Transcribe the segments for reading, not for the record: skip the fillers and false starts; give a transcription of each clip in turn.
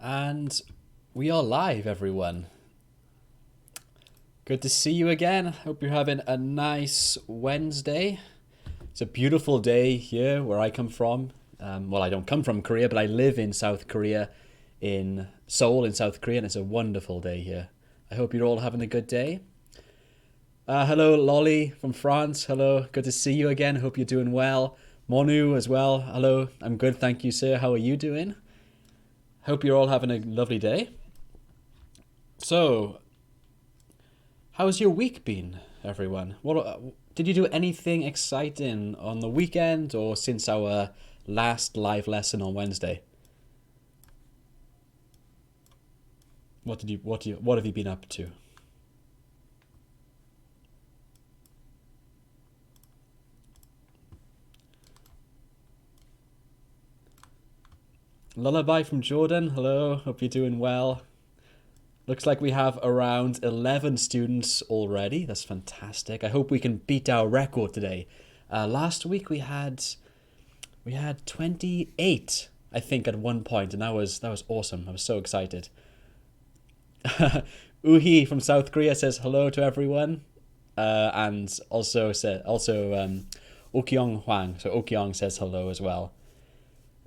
And we are live, everyone. Good to see you again. Hope you're having a nice Wednesday. It's a beautiful day here where I come from. Well, I don't come from Korea, but I live in South Korea, in Seoul, in South Korea, and it's a wonderful day here. I hope you're all having a good day. Hello, Lolly from France. Hello, good to see you again. Hope you're doing well. Monu as well. Hello, I'm good, thank you, sir. How are you doing? Hope you're all having a lovely day. So, how's your week been, everyone? Did you do anything exciting on the weekend or since our last live lesson on Wednesday? What have you been up to? Lullaby from Jordan. Hello, hope you're doing well. Looks like we have around 11 students already. That's fantastic. I hope we can beat our record today. Last week we had 28, I think, at one point, and that was awesome. I was so excited. Uhi from South Korea says hello to everyone, and also Okyong Hwang. So Okyong says hello as well.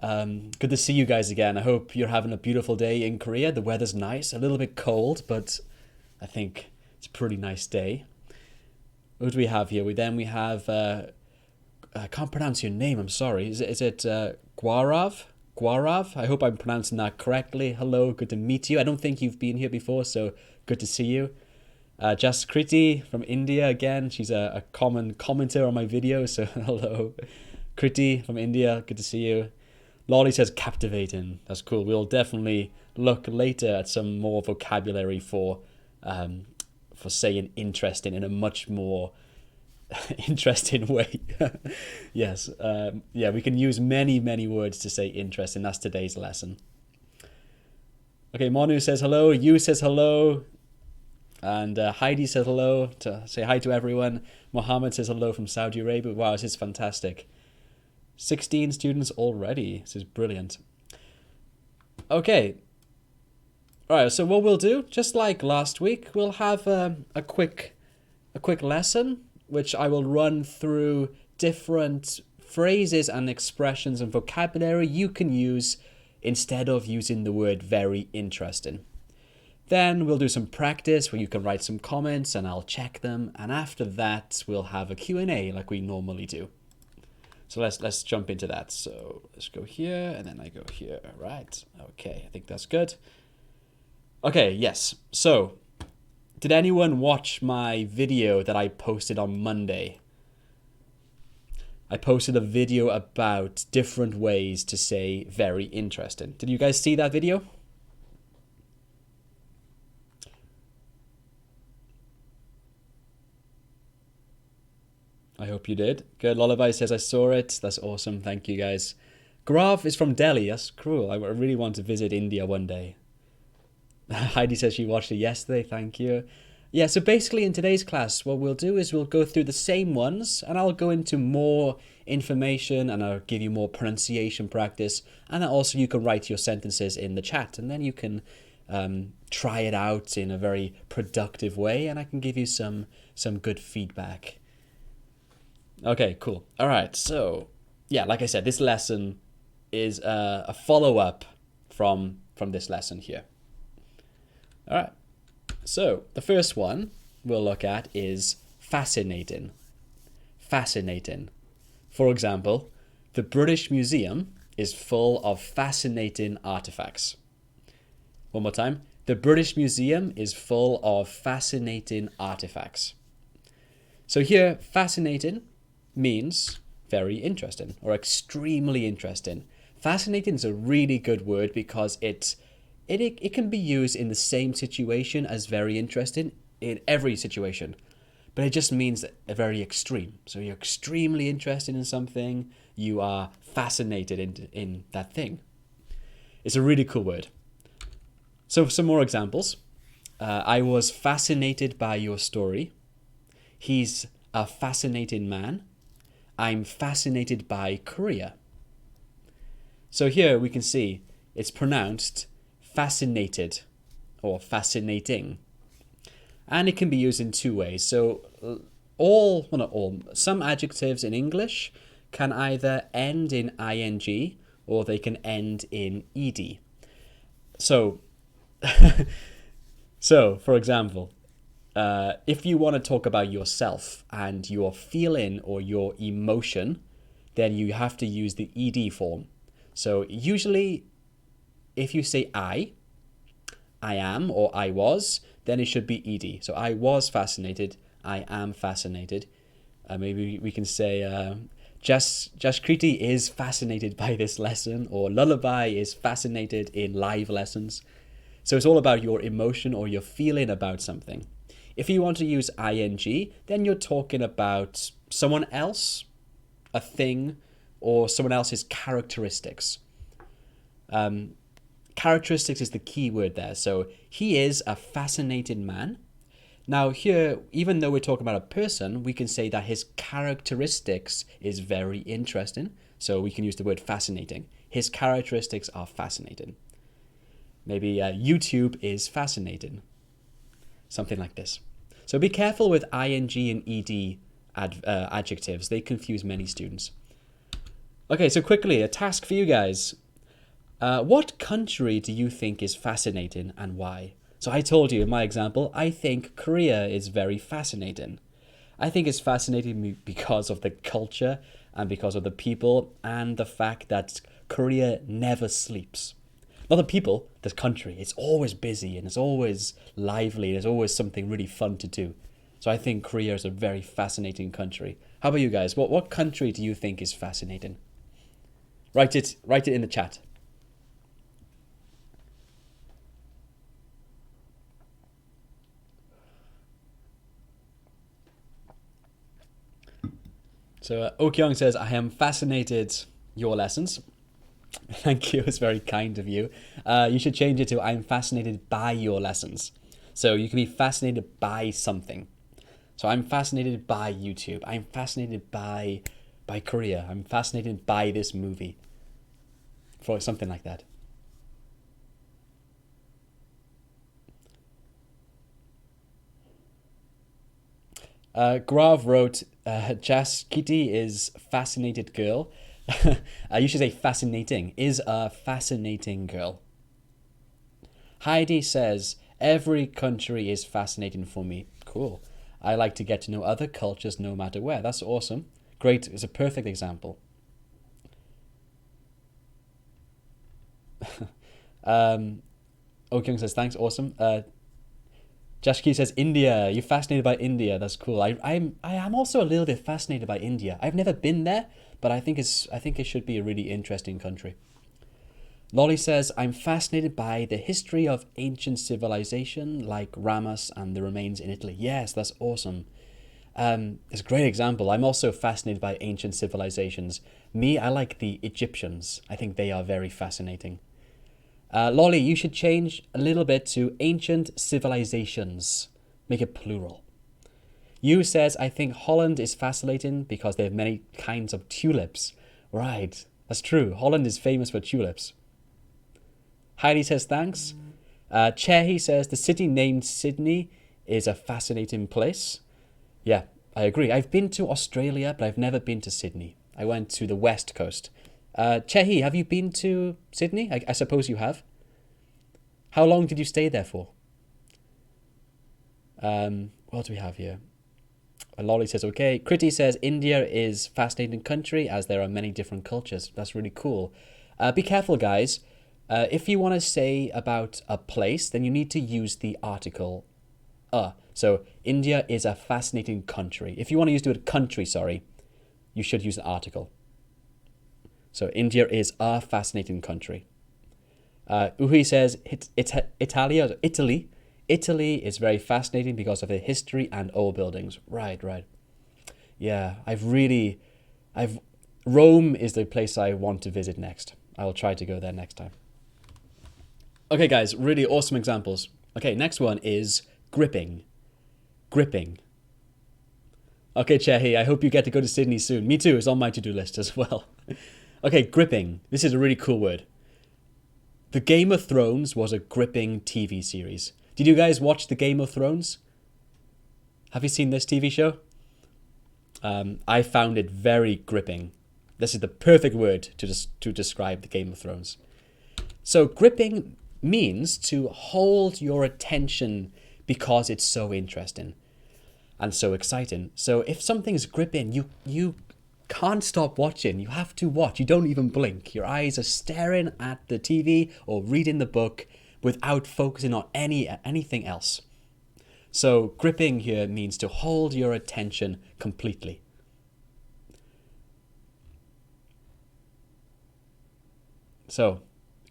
Good to see you guys again. I hope you're having a beautiful day in Korea. The weather's nice, a little bit cold, but I think it's a pretty nice day. What do we have here? We have I can't pronounce your name. I'm sorry. Is it Guarav? Guarav? I hope I'm pronouncing that correctly. Hello, good to meet you. I don't think you've been here before, so good to see you. Jaskriti from India again. She's a common commenter on my videos, so hello. Kriti from India, good to see you. Lolly says captivating. That's cool. We'll definitely look later at some more vocabulary for saying interesting in a much more interesting way. Yes. Yeah, we can use many words to say interesting. That's today's lesson. Okay, Monu says hello. You says hello. And Heidi says hello. Say hi to everyone. Mohammed says hello from Saudi Arabia. Wow, this is fantastic. 16 students already. This is brilliant. Okay. All right, so what we'll do, just like last week, we'll have a quick lesson, which I will run through different phrases and expressions and vocabulary you can use instead of using the word very interesting. Then we'll do some practice where you can write some comments and I'll check them. And after that, we'll have a Q&A like we normally do. So let's jump into that. So let's go here and then I go here. Right. Okay, I think that's good. Okay, yes. So did anyone watch my video that I posted on Monday? I posted a video about different ways to say very interesting. Did you guys see that video? I hope you did. Good. Lullaby says I saw it. That's awesome. Thank you, guys. Grav is from Delhi. That's cool. I really want to visit India one day. Heidi says she watched it yesterday. Thank you. Yeah, so basically in today's class, what we'll do is we'll go through the same ones and I'll go into more information and I'll give you more pronunciation practice. And then also you can write your sentences in the chat and then you can try it out in a very productive way and I can give you some good feedback. Okay, cool. All right, so yeah, like I said, this lesson is a follow-up from this lesson here. All right, so the first one we'll look at is fascinating. Fascinating. For example, the British Museum is full of fascinating artifacts. One more time. The British Museum is full of fascinating artifacts. So here, fascinating means very interesting or extremely interesting. Fascinating is a really good word because it can be used in the same situation as very interesting in every situation, but it just means very extreme. So you're extremely interested in something, you are fascinated in that thing. It's a really cool word. So some more examples. I was fascinated by your story. He's a fascinating man. I'm fascinated by Korea. So here we can see it's pronounced fascinated or fascinating. And it can be used in two ways. So not all, some adjectives in English can either end in ing or they can end in ed. So, for example, if you want to talk about yourself and your feeling or your emotion, then you have to use the ed form. So usually, if you say I am, or I was, then it should be ed. So I was fascinated, I am fascinated. Maybe we can say Jaskriti is fascinated by this lesson, or Lullaby is fascinated in live lessons. So it's all about your emotion or your feeling about something. If you want to use ing, then you're talking about someone else, a thing, or someone else's characteristics. Characteristics is the key word there. So he is a fascinating man. Now here, even though we're talking about a person, we can say that his characteristics is very interesting. So we can use the word fascinating. His characteristics are fascinating. Maybe YouTube is fascinating. Something like this. So be careful with ing and ed adjectives. They confuse many students. Okay, so quickly, a task for you guys. What country do you think is fascinating and why? So I told you in my example, I think Korea is very fascinating. I think it's fascinating because of the culture and because of the people and the fact that Korea never sleeps. Not the people, the country. It's always busy and it's always lively and there's always something really fun to do. So I think Korea is a very fascinating country. How about you guys? What country do you think is fascinating? Write it in the chat. So Okyong says, I am fascinated your lessons. Thank you, it's very kind of you. You should change it to I'm fascinated by your lessons. So you can be fascinated by something. So I'm fascinated by YouTube. I'm fascinated by Korea. I'm fascinated by this movie. For something like that. Grav wrote, Jas Kitty is fascinated girl. You should say fascinating. Is a fascinating girl. Heidi says, every country is fascinating for me. Cool. I like to get to know other cultures no matter where. That's awesome. Great. It's a perfect example. Okyung says, thanks. Awesome. Jashki says, India. You're fascinated by India. That's cool. I am also a little bit fascinated by India. I've never been there, but I think it should be a really interesting country. Lolly says, I'm fascinated by the history of ancient civilization like Ramas and the remains in Italy. Yes, that's awesome. It's a great example. I'm also fascinated by ancient civilizations. I like the Egyptians. I think they are very fascinating. Lolly, you should change a little bit to ancient civilizations. Make it plural. You says, I think Holland is fascinating because they have many kinds of tulips. Right, that's true. Holland is famous for tulips. Heidi says, thanks. Chehi says, the city named Sydney is a fascinating place. Yeah, I agree. I've been to Australia, but I've never been to Sydney. I went to the West Coast. Chehi, have you been to Sydney? I suppose you have. How long did you stay there for? What do we have here? Lolly says, okay. Kriti says, India is a fascinating country as there are many different cultures. That's really cool. Be careful, guys. If you want to say about a place, then you need to use the article So India is a fascinating country. If you want to use the word country, you should use an article. So India is a fascinating country. Uhi says Italy. Italy is very fascinating because of the history and old buildings. Right. Yeah, Rome is the place I want to visit next. I will try to go there next time. Okay, guys, really awesome examples. Okay, next one is gripping. Gripping. Okay, Chehi, I hope you get to go to Sydney soon. Me too, it's on my to-do list as well. Okay, gripping. This is a really cool word. The Game of Thrones was a gripping TV series. Did you guys watch The Game of Thrones? Have you seen this TV show? I found it very gripping. This is the perfect word to describe The Game of Thrones. So gripping means to hold your attention because it's so interesting and so exciting. So if something's gripping, you can't stop watching. You have to watch. You don't even blink. Your eyes are staring at the TV or reading the book without focusing on anything else. So gripping here means to hold your attention completely. So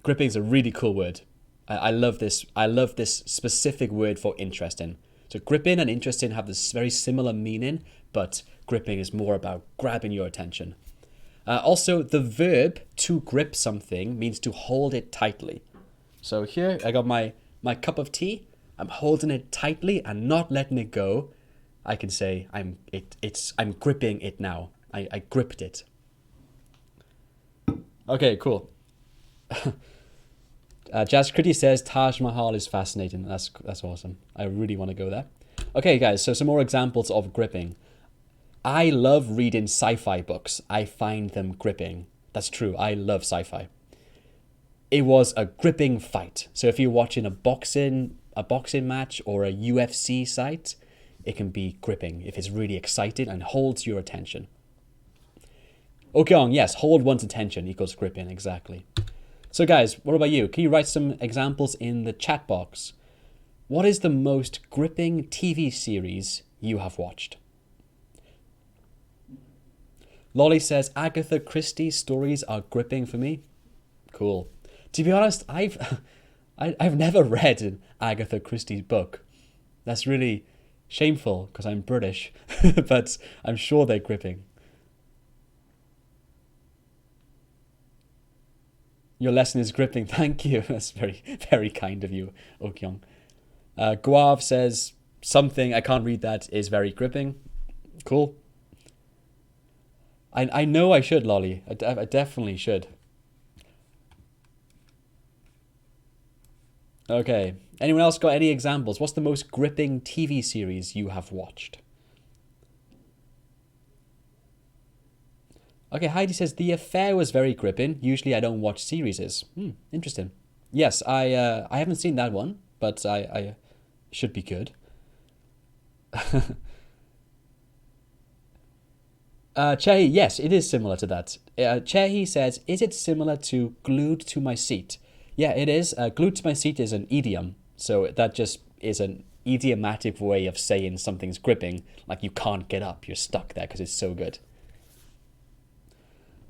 gripping is a really cool word. I love this. I love this specific word for interesting. So gripping and interesting have this very similar meaning, but gripping is more about grabbing your attention. Also, the verb to grip something means to hold it tightly. So here I got my cup of tea. I'm holding it tightly and not letting it go. I can say I'm gripping it now. I gripped it. Okay, cool. Jazz Critty says Taj Mahal is fascinating. That's awesome. I really want to go there. Okay, guys, so some more examples of gripping. I love reading sci-fi books. I find them gripping. That's true. I love sci-fi. It was a gripping fight. So if you're watching a boxing match or a UFC fight, it can be gripping if it's really exciting and holds your attention. Okay, yes, hold one's attention equals gripping, exactly. So guys, what about you? Can you write some examples in the chat box? What is the most gripping TV series you have watched? Lolly says, Agatha Christie's stories are gripping for me. Cool. To be honest, I've never read an Agatha Christie's book. That's really shameful because I'm British, but I'm sure they're gripping. Your lesson is gripping. Thank you. That's very, very kind of you, Okyong. Guav says, something, I can't read that, is very gripping. Cool. I know I should, Lolly. I definitely should. Okay. Anyone else got any examples? What's the most gripping TV series you have watched? Okay, Heidi says, The Affair was very gripping. Usually I don't watch series. Interesting. Yes, I haven't seen that one, but I should be good. Chehi, yes, it is similar to that. Chehi says, is it similar to Glued to My Seat? Yeah, it is. Glued to My Seat is an idiom. So that just is an idiomatic way of saying something's gripping, like you can't get up, you're stuck there because it's so good.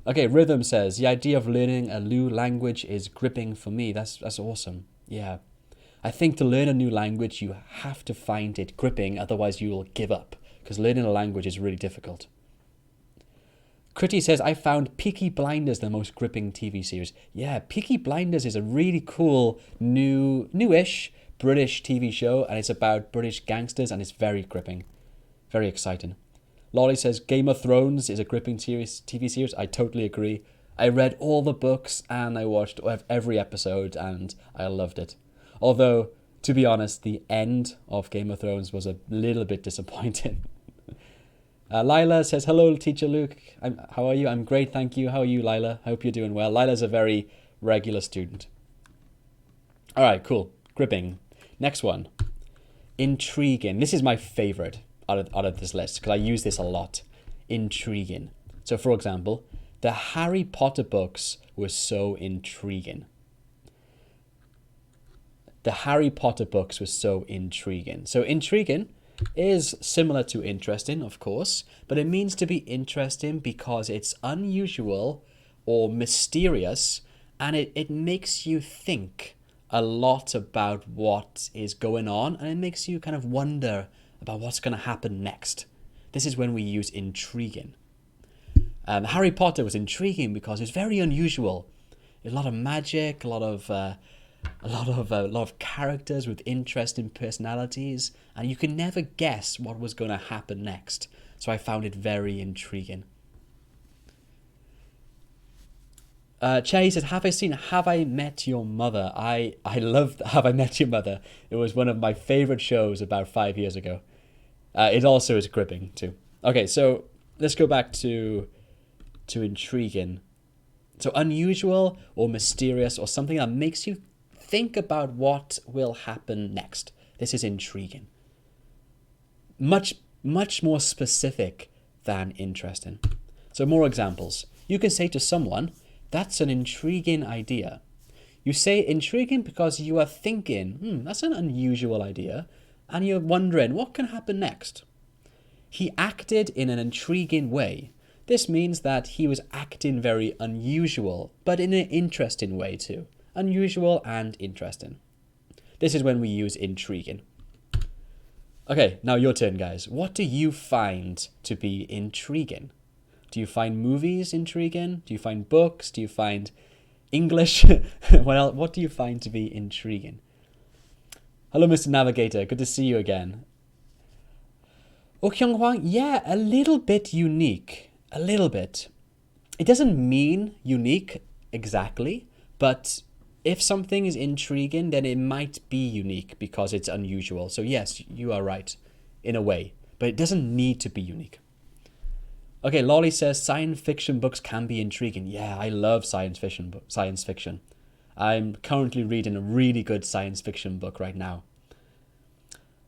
Okay, Rhythm says, the idea of learning a new language is gripping for me. That's awesome. Yeah. I think to learn a new language, you have to find it gripping, otherwise you will give up, because learning a language is really difficult. Critty says, I found Peaky Blinders the most gripping TV series. Yeah, Peaky Blinders is a really cool, newish British TV show, and it's about British gangsters, and it's very gripping. Very exciting. Lolly says, Game of Thrones is a gripping TV series. I totally agree. I read all the books, and I watched every episode, and I loved it. Although, to be honest, the end of Game of Thrones was a little bit disappointing. Lila says, hello, Teacher Luke. How are you? I'm great, thank you. How are you, Lila? Hope you're doing well. Lila's a very regular student. All right, cool. Gripping. Next one. Intriguing. This is my favorite out of this list because I use this a lot. Intriguing. So, for example, the Harry Potter books were so intriguing. The Harry Potter books were so intriguing. So, intriguing is similar to interesting, of course, but it means to be interesting because it's unusual or mysterious, and it makes you think a lot about what is going on, and it makes you kind of wonder about what's going to happen next. This is when we use intriguing. Harry Potter was intriguing because it's very unusual. A lot of magic, a lot of characters with interesting personalities, and you can never guess what was going to happen next. So I found it very intriguing. Cherry says, have I seen Have I Met Your Mother? I love Have I Met Your Mother. It was one of my favorite shows about 5 years ago. It also is gripping too. Okay, so let's go back to intriguing. So unusual or mysterious or something that makes you think about what will happen next. This is intriguing. Much more specific than interesting. So more examples. You can say to someone, that's an intriguing idea. You say intriguing because you are thinking, that's an unusual idea, and you're wondering what can happen next. He acted in an intriguing way. This means that he was acting very unusual, but in an interesting way too. Unusual and interesting. This is when we use intriguing. Okay, now your turn, guys. What do you find to be intriguing? Do you find movies intriguing? Do you find books? Do you find English? What do you find to be intriguing? Hello, Mr. Navigator. Good to see you again. Oh, Kyung Hwang, yeah, a little bit unique. A little bit. It doesn't mean unique exactly, but if something is intriguing, then it might be unique because it's unusual. So yes, you are right, in a way, but it doesn't need to be unique. Okay, Lolly says science fiction books can be intriguing. Yeah, I love science fiction. I'm currently reading a really good science fiction book right now.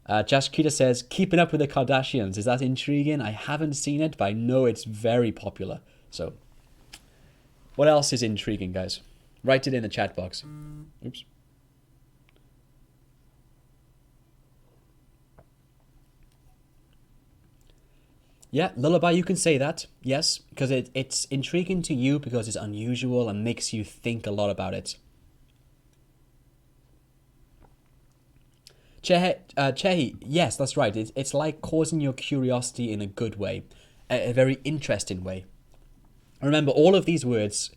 Jashkita says, Keeping Up with the Kardashians. Is that intriguing? I haven't seen it, but I know it's very popular. So, what else is intriguing, guys? Write it in the chat box. Oops. Yeah, Lullaby, you can say that. Yes, because it's intriguing to you because it's unusual and makes you think a lot about it. Chehi, yes, that's right. It's like causing your curiosity in a good way, a very interesting way. Remember, all of these words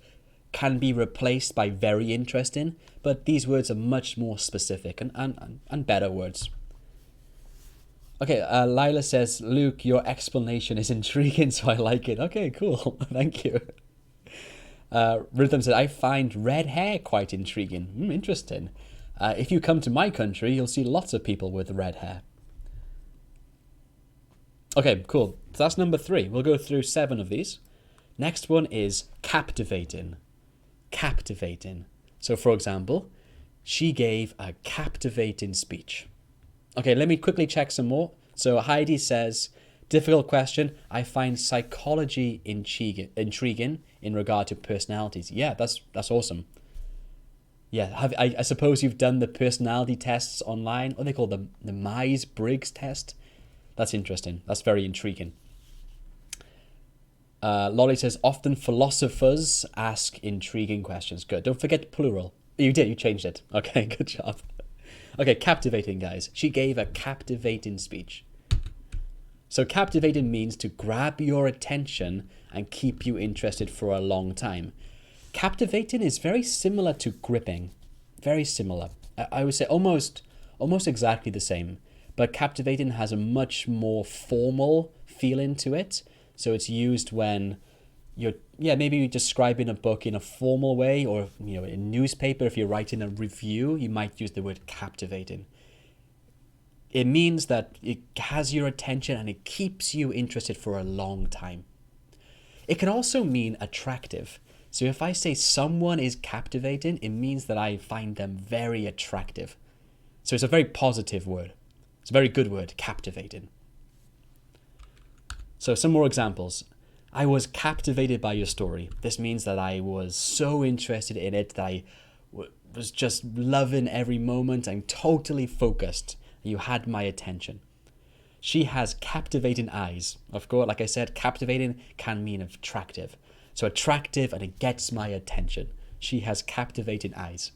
can be replaced by very interesting, but these words are much more specific and better words. Okay, Lila says, Luke, your explanation is intriguing, so I like it. Okay, cool. Thank you. Rhythm said, I find red hair quite intriguing. Interesting. If you come to my country, you'll see lots of people with red hair. Okay, cool. So that's number 3. We'll go through 7 of these. Next one is captivating. Captivating. So, for example, she gave a captivating speech. Okay, let me quickly check some more. So Heidi says, difficult question. I find psychology intriguing in regard to personalities. Yeah, that's awesome. Yeah, I suppose you've done the personality tests online. What do they call them? The Myers-Briggs test? That's interesting. That's very intriguing. Lolly says, often philosophers ask intriguing questions. Good. Don't forget plural. You did. You changed it. Okay, good job. Okay, captivating, guys. She gave a captivating speech. So captivating means to grab your attention and keep you interested for a long time. Captivating is very similar to gripping. Very similar. I would say almost exactly the same. But captivating has a much more formal feeling to it. So it's used when maybe you're describing a book in a formal way, or in a newspaper. If you're writing a review, you might use the word captivating. It means that it has your attention and it keeps you interested for a long time. It can also mean attractive. So if I say someone is captivating, it means that I find them very attractive. So it's a very positive word. It's a very good word, captivating. So some more examples. I was captivated by your story. This means that I was so interested in it that I was just loving every moment and totally focused. You had my attention. She has captivating eyes. Of course, like I said, captivating can mean attractive. So attractive, and it gets my attention. She has captivating eyes.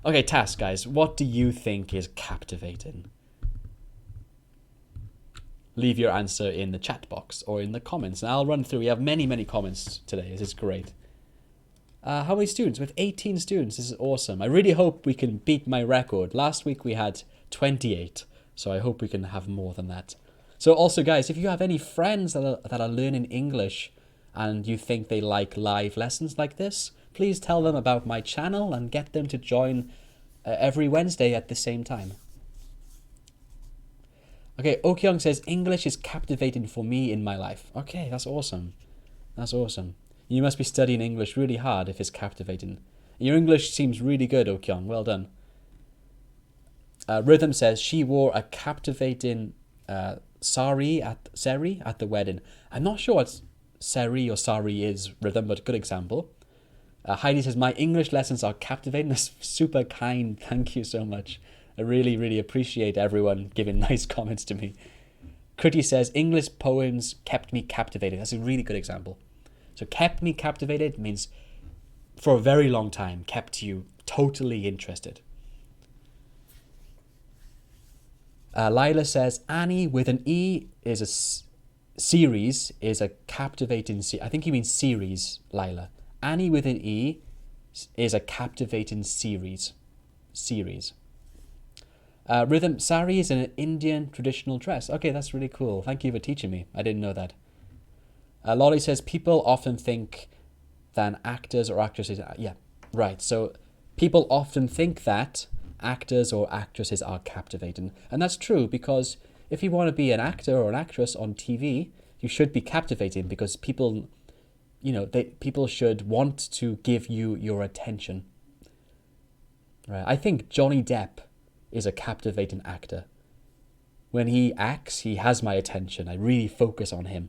Okay, task, guys. What do you think is captivating? Leave your answer in the chat box or in the comments, and I'll run through. We have many comments today. This is great. How many students? We have 18 students. This is awesome. I really hope we can beat my record. Last week we had 28, so I hope we can have more than that. So also, guys, if you have any friends that are learning English and you think they like live lessons like this, please tell them about my channel and get them to join every Wednesday at the same time. Okay, Okyung says, English is captivating for me in my life. Okay, that's awesome. That's awesome. You must be studying English really hard if it's captivating. Your English seems really good, Okyung. Well done. Rhythm says, she wore a captivating sari at the wedding. I'm not sure what sari or sari is, Rhythm, but good example. Heidi says, my English lessons are captivating. That's super kind. Thank you so much. I really, really appreciate everyone giving nice comments to me. Kriti says, English poems kept me captivated. That's a really good example. So kept me captivated means for a very long time, kept you totally interested. Lila says, Annie with an E is a series, is a captivating I think you mean series, Lila. Annie with an E is a captivating series. Rhythm, sari is an Indian traditional dress. Okay, that's really cool. Thank you for teaching me. I didn't know that. Lolly says, people often think that actors or actresses... Yeah, right. So people often think that actors or actresses are captivating. And that's true, because if you want to be an actor or an actress on TV, you should be captivating, because people, people should want to give you your attention. Right. I think Johnny Depp is a captivating actor. When he acts, he has my attention. I really focus on him.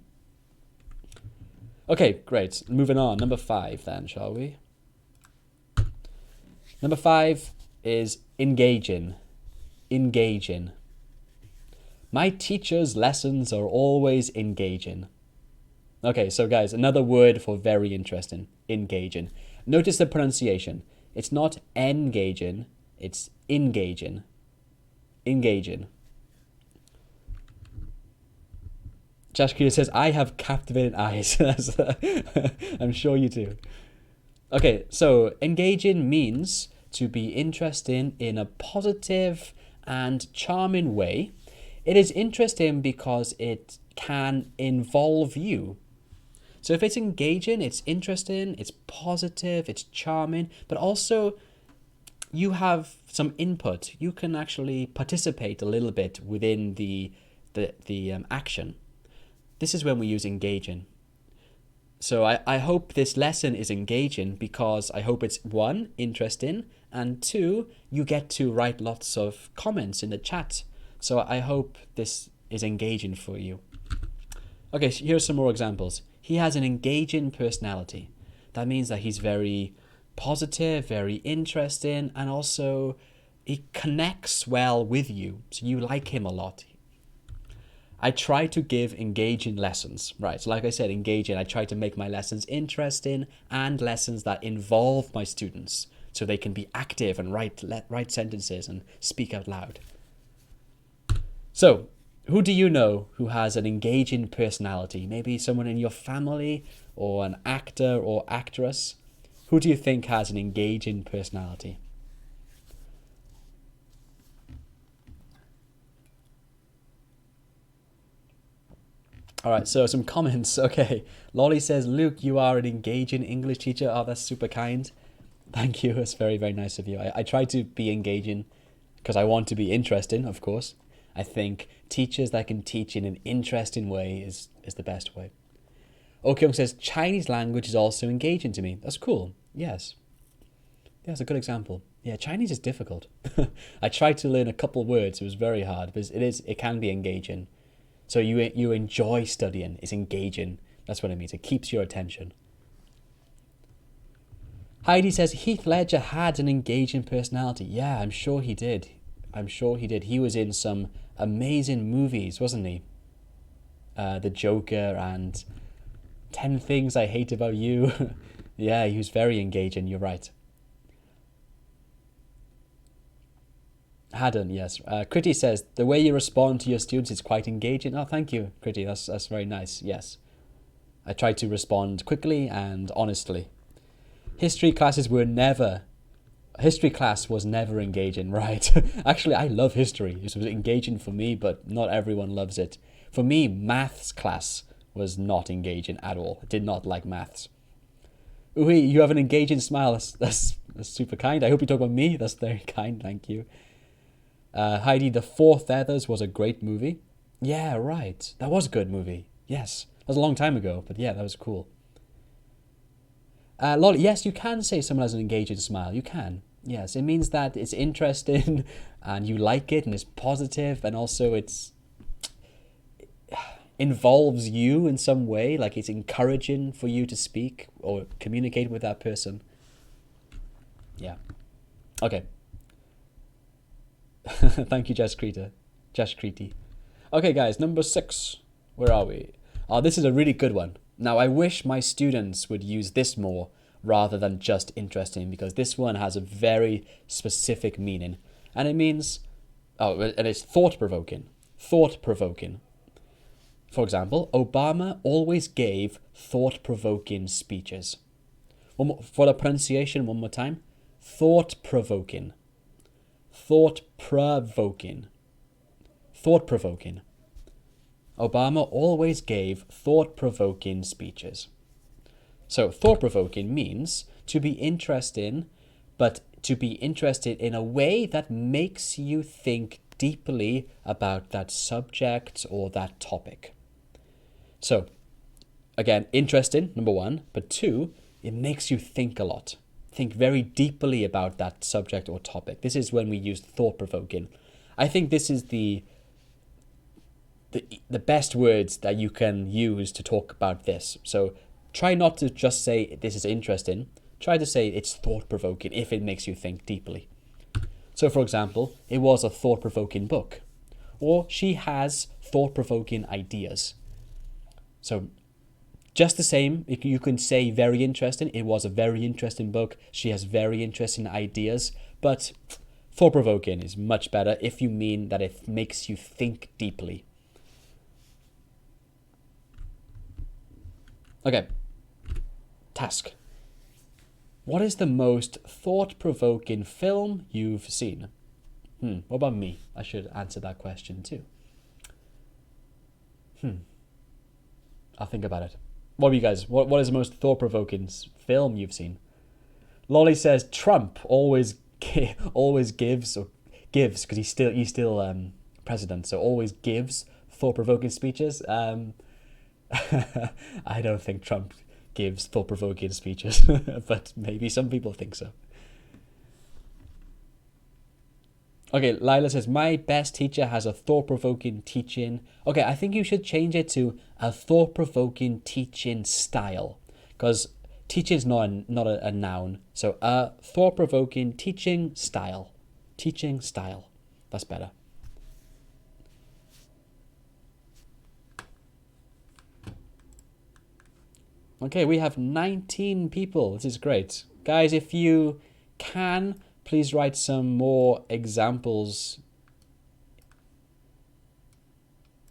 Okay, great. Moving on. Number 5 then, shall we? Number 5 is engaging. Engaging. My teacher's lessons are always engaging. Okay, so guys, another word for very interesting. Engaging. Notice the pronunciation. It's not engaging, it's engaging. Engaging. Jashkira says, I have captivating eyes. I'm sure you do. Okay, so engaging means to be interesting in a positive and charming way. It is interesting because it can involve you. So if it's engaging, it's interesting, it's positive, it's charming, but also you have some input. You can actually participate a little bit within the action. This is when we use engaging. So I hope this lesson is engaging, because I hope it's 1, interesting, and 2, you get to write lots of comments in the chat. So I hope this is engaging for you. Okay, so here's some more examples. He has an engaging personality. That means that he's very positive, very interesting, and also he connects well with you. So you like him a lot. I try to give engaging lessons. Right, so like I said, engaging. I try to make my lessons interesting and lessons that involve my students so they can be active and write sentences and speak out loud. So, who do you know who has an engaging personality? Maybe someone in your family or an actor or actress. Who do you think has an engaging personality? All right, so some comments. Okay, Lolly says, Luke, you are an engaging English teacher. Oh, that's super kind. Thank you. That's very, very nice of you. I try to be engaging because I want to be interesting, of course. I think teachers that can teach in an interesting way is the best way. Okyung says, Chinese language is also engaging to me. That's cool. Yes. That's a good example. Yeah, Chinese is difficult. I tried to learn a couple words. It was very hard, but it can be engaging. So you enjoy studying. It's engaging. That's what it means. It keeps your attention. Heidi says, Heath Ledger had an engaging personality. Yeah, I'm sure he did. He was in some amazing movies, wasn't he? The Joker and 10 Things I Hate About You. Yeah, he was very engaging. You're right. Hadden, yes. Kriti says, the way you respond to your students is quite engaging. Oh, thank you, Kriti. That's very nice. Yes. I try to respond quickly and honestly. History class was never engaging, right? Actually, I love history. It was engaging for me, but not everyone loves it. For me, maths class was not engaging at all. Did not like maths. Ooh, you have an engaging smile. That's super kind. I hope you talk about me. That's very kind. Thank you. Heidi, The Four Feathers was a great movie. Yeah, right. That was a good movie. Yes. That was a long time ago, but yeah, that was cool. Lolly, yes, you can say someone has an engaging smile. You can. Yes, it means that it's interesting and you like it and it's positive, and also it's involves you in some way, like it's encouraging for you to speak or communicate with that person. Yeah. Okay. Thank you, Jess Crete. Okay, guys, number 6. Where are we? Oh, this is a really good one. Now, I wish my students would use this more rather than just interesting, because this one has a very specific meaning. And it means, and it's thought-provoking. Thought-provoking. For example, Obama always gave thought-provoking speeches. For the pronunciation, one more time. Thought-provoking. Thought-provoking. Thought-provoking. Obama always gave thought-provoking speeches. So, thought-provoking means to be interesting, but to be interested in a way that makes you think deeply about that subject or that topic. So, again, interesting, number 1, but 2, it makes you think a lot. Think very deeply about that subject or topic. This is when we use thought-provoking. I think this is the best words that you can use to talk about this. So try not to just say this is interesting. Try to say it's thought-provoking if it makes you think deeply. So, for example, it was a thought-provoking book. Or she has thought-provoking ideas. So just the same, you can say very interesting. It was a very interesting book. She has very interesting ideas. But thought-provoking is much better if you mean that it makes you think deeply. Okay. Task. What is the most thought-provoking film you've seen? What about me? I should answer that question too. I'll think about it. What about you guys? What is the most thought-provoking film you've seen? Lolly says Trump always gives because he's still president, so always gives thought-provoking speeches. I don't think Trump gives thought-provoking speeches, but maybe some people think so. Okay, Lila says, my best teacher has a thought-provoking teaching. Okay, I think you should change it to a thought-provoking teaching style, because teaching is not a noun. So a thought-provoking teaching style. Teaching style. That's better. Okay, we have 19 people. This is great. Guys, if you can, please write some more examples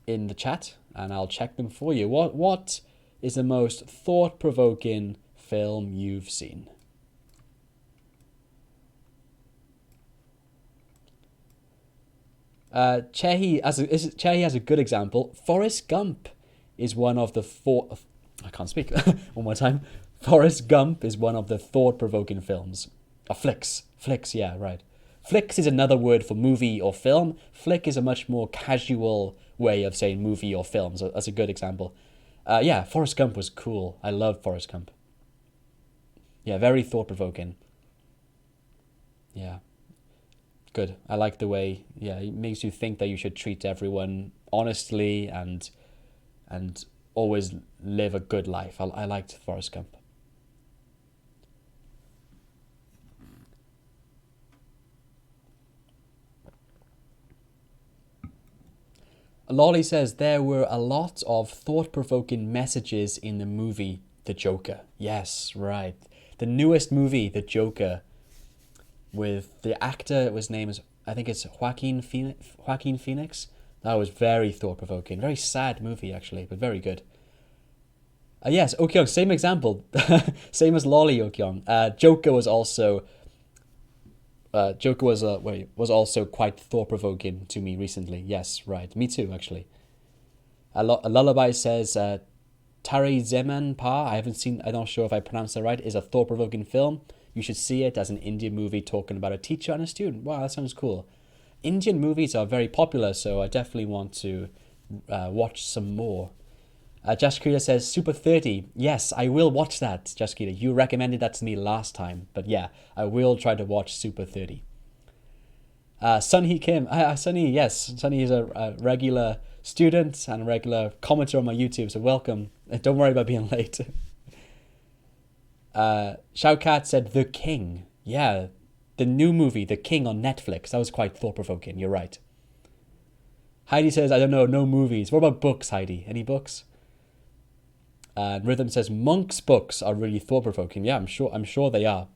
in the chat and I'll check them for you. What is the most thought-provoking film you've seen? Chehi has a good example. Forrest Gump is one of the I can't speak. One more time. Forrest Gump is one of the thought-provoking films. Flicks, yeah, right. Flicks is another word for movie or film. Flick is a much more casual way of saying movie or film. So that's a good example. Yeah, Forrest Gump was cool. I love Forrest Gump. Yeah, very thought-provoking. Yeah. Good. I like the way, it makes you think that you should treat everyone honestly and always live a good life. I liked Forrest Gump. Lolly says there were a lot of thought-provoking messages in the movie The Joker. Yes, right. The newest movie, The Joker, with the actor, his name is, I think it's Joaquin Phoenix. That was very thought-provoking. Very sad movie, actually, but very good. Yes, Okyong, same example. Same as Lolly, Okyong. Joker was also... was also quite thought-provoking to me recently. Yes, right. Me too, actually. A Lullaby says Tari Zeman I haven't seen, I'm not sure if I pronounced that right, is a thought-provoking film. You should see it as an Indian movie talking about a teacher and a student. Wow, that sounds cool. Indian movies are very popular, so I definitely want to watch some more. Jaskita says, Super 30. Yes, I will watch that, Jaskita. You recommended that to me last time. But yeah, I will try to watch Super 30. Sunny Kim. Sunny, yes. Sunny is a regular student and a regular commenter on my YouTube, so welcome. Don't worry about being late. Shoukat said, The King. Yeah, the new movie, The King on Netflix. That was quite thought-provoking, you're right. Heidi says, I don't know, no movies. What about books, Heidi? Any books? Rhythm says, Monk's books are really thought-provoking. Yeah, I'm sure they are.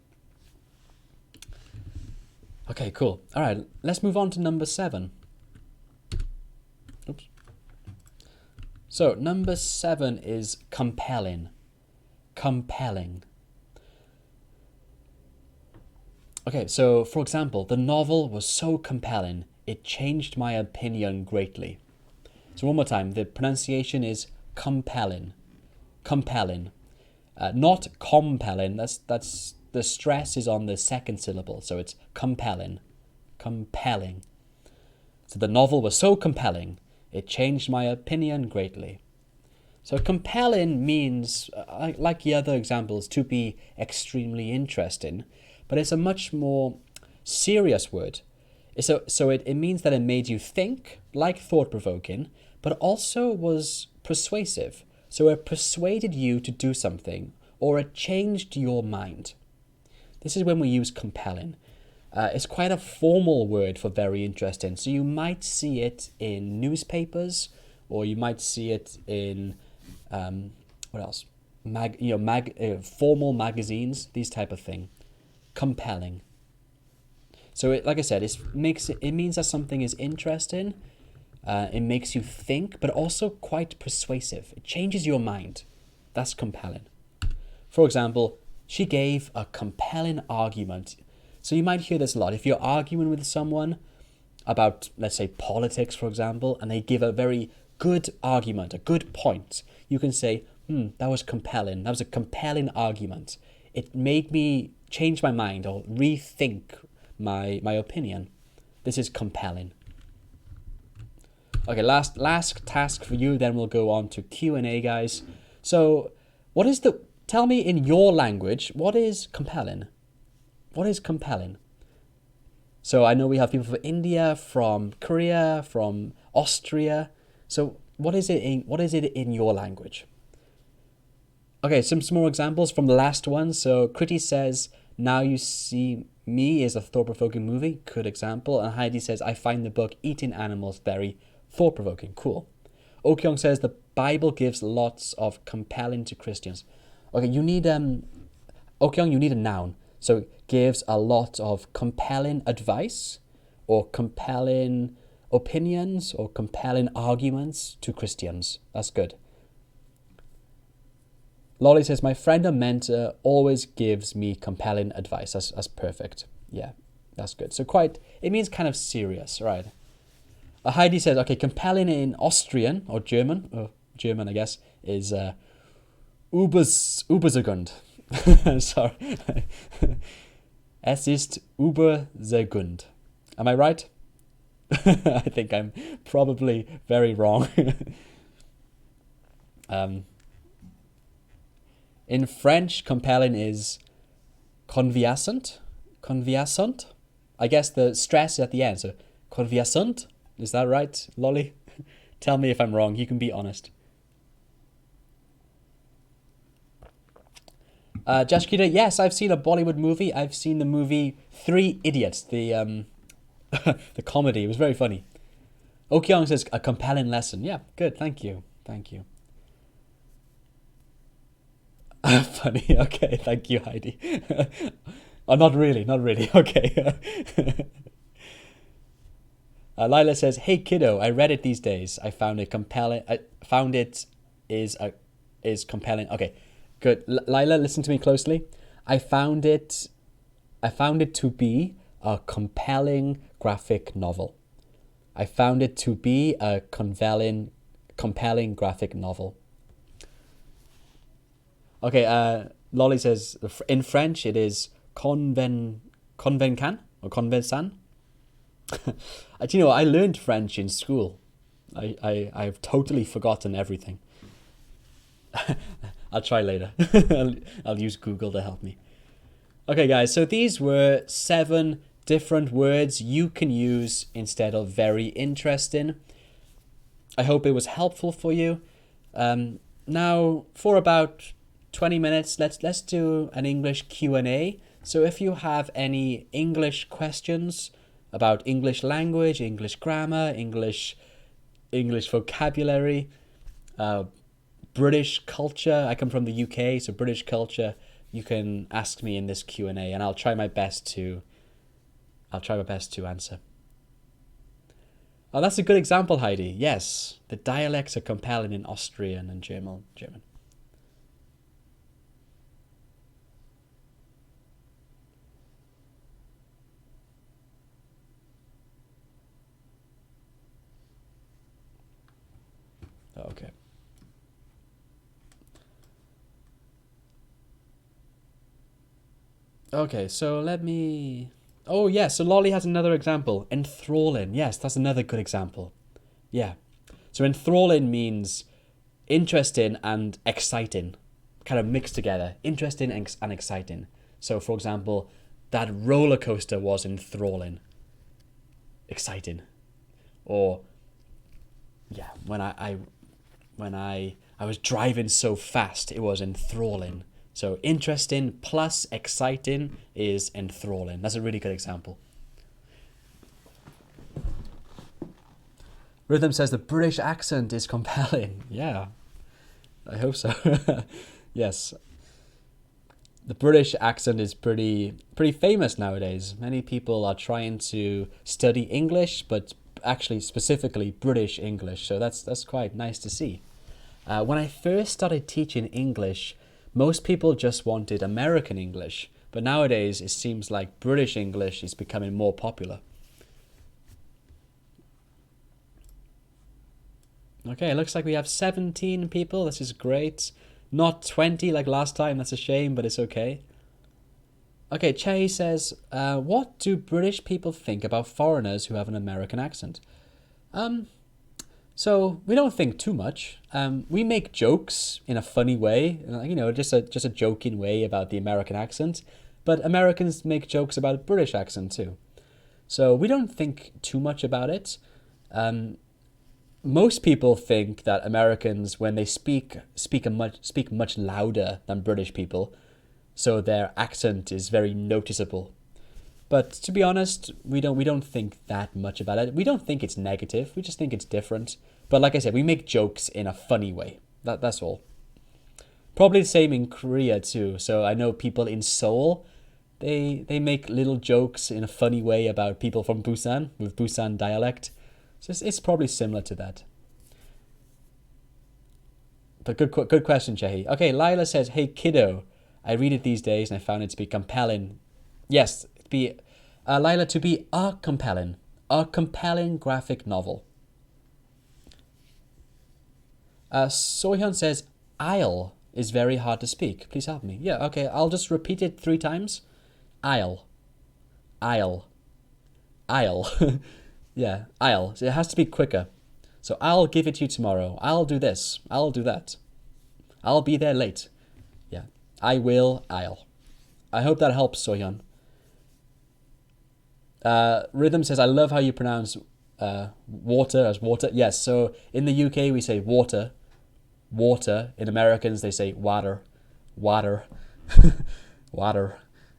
Okay, cool. All right, let's move on to number 7. Oops. So, number 7 is compelling. Compelling. Okay, so, for example, the novel was so compelling, it changed my opinion greatly. So, one more time, the pronunciation is compelling. Compelling. Not compelling, that's the stress is on the second syllable, so it's compelling. Compelling. So the novel was so compelling, it changed my opinion greatly. So compelling means, like the other examples, to be extremely interesting, but it's a much more serious word. So it means that it made you think, like thought-provoking, but also was persuasive. So it persuaded you to do something, or it changed your mind. This is when we use compelling. It's quite a formal word for very interesting. So you might see it in newspapers, or you might see it in what else? Formal magazines, these type of thing. Compelling. So like I said, it means that something is interesting. It makes you think, but also quite persuasive. It changes your mind. That's compelling. For example, she gave a compelling argument. So you might hear this a lot. If you're arguing with someone about, let's say, politics, for example, and they give a very good argument, a good point, you can say, that was compelling. That was a compelling argument. It made me change my mind or rethink my opinion. This is compelling. Okay, last task for you, then we'll go on to Q&A, guys. So, tell me in your language, what is compelling? What is compelling? So I know we have people from India, from Korea, from Austria. So what is it in your language? Okay, some more examples from the last one. So Kriti says, Now You See Me is a thought-provoking movie. Good example. And Heidi says, I find the book Eating Animals very thought-provoking. Cool. Okyong says, the Bible gives lots of compelling to Christians. Okay, you need Okyong, you need a noun. So gives a lot of compelling advice, or compelling opinions, or compelling arguments to Christians. That's good. Lolly says, my friend and mentor always gives me compelling advice. That's perfect. Yeah, that's good. So it means kind of serious, right? Heidi says, okay, compelling in Austrian or German, I guess, is überzeugend. Sorry. Es ist überzeugend. Am I right? I think I'm probably very wrong. In French, compelling is convincent. Convincent. I guess the stress is at the end. So convincent. Is that right, Lolly? Tell me if I'm wrong. You can be honest. Jashkita, yes, I've seen a Bollywood movie. I've seen the movie Three Idiots, the the comedy. It was very funny. Okyong says, a compelling lesson. Yeah, good. Thank you. Funny. Okay, thank you, Heidi. Oh, not really. Okay. Lila says, hey, kiddo, I read it these days. I found it compelling. I found it is compelling. Okay. Good. Lila, listen to me closely. I found it to be a compelling graphic novel. I found it to be a compelling graphic novel. Okay, Lolly says in French it is convencan or convensan. Do you know, I learned French in school. I've totally forgotten everything. I'll try later. I'll use Google to help me. Okay, guys, so these were 7 different words you can use instead of very interesting. I hope it was helpful for you. Now, for about 20 minutes, let's do an English Q&A. So if you have any English questions about English language, English grammar, English vocabulary, British culture. I come from the UK, so British culture. You can ask me in this Q&A, and I'll try my best to answer. Oh, that's a good example, Heidi. Yes, the dialects are compelling in Austrian and German. Okay. Okay, so let me... Oh, yeah, so Lolly has another example. Enthralling. Yes, that's another good example. Yeah. So enthralling means interesting and exciting, kind of mixed together. Interesting and exciting. So, for example, that roller coaster was enthralling. Exciting. Or, yeah, when I was driving so fast, it was enthralling. So interesting plus exciting is enthralling. That's a really good example. Rhythm says the British accent is compelling. Yeah, I hope so. Yes. The British accent is pretty famous nowadays. Many people are trying to study English, but actually specifically British English. So that's quite nice to see. When I first started teaching English, most people just wanted American English, but nowadays it seems like British English is becoming more popular. Okay, it looks like we have 17 people. This is great. Not 20 like last time. That's a shame, but it's okay. Okay, Che says, what do British people think about foreigners who have an American accent? So we don't think too much. We make jokes in a funny way, just a joking way about the American accent. But Americans make jokes about British accent too. So we don't think too much about it. Most people think that Americans, when they speak much louder than British people, so their accent is very noticeable. But to be honest, we don't think that much about it. We don't think it's negative. We just think it's different. But like I said, we make jokes in a funny way. That's all. Probably the same in Korea too. So I know people in Seoul, they make little jokes in a funny way about people from Busan with Busan dialect. So it's probably similar to that. But good question, Chehi. Okay, Lila says, "Hey kiddo, I read it these days and I found it to be compelling." Yes, Lila, to be a compelling graphic novel. Sohyun says, "Aisle is very hard to speak. Please help me." Yeah, okay, I'll just repeat it 3 times. Aisle, aisle, aisle. Yeah, aisle. So it has to be quicker. So I'll give it to you tomorrow. I'll do this. I'll do that. I'll be there late. Yeah, I will. I'll. I hope that helps, Sohyun. Rhythm says, "I love how you pronounce water as water." Yes, so in the UK we say water, water. In Americans they say water, water, water.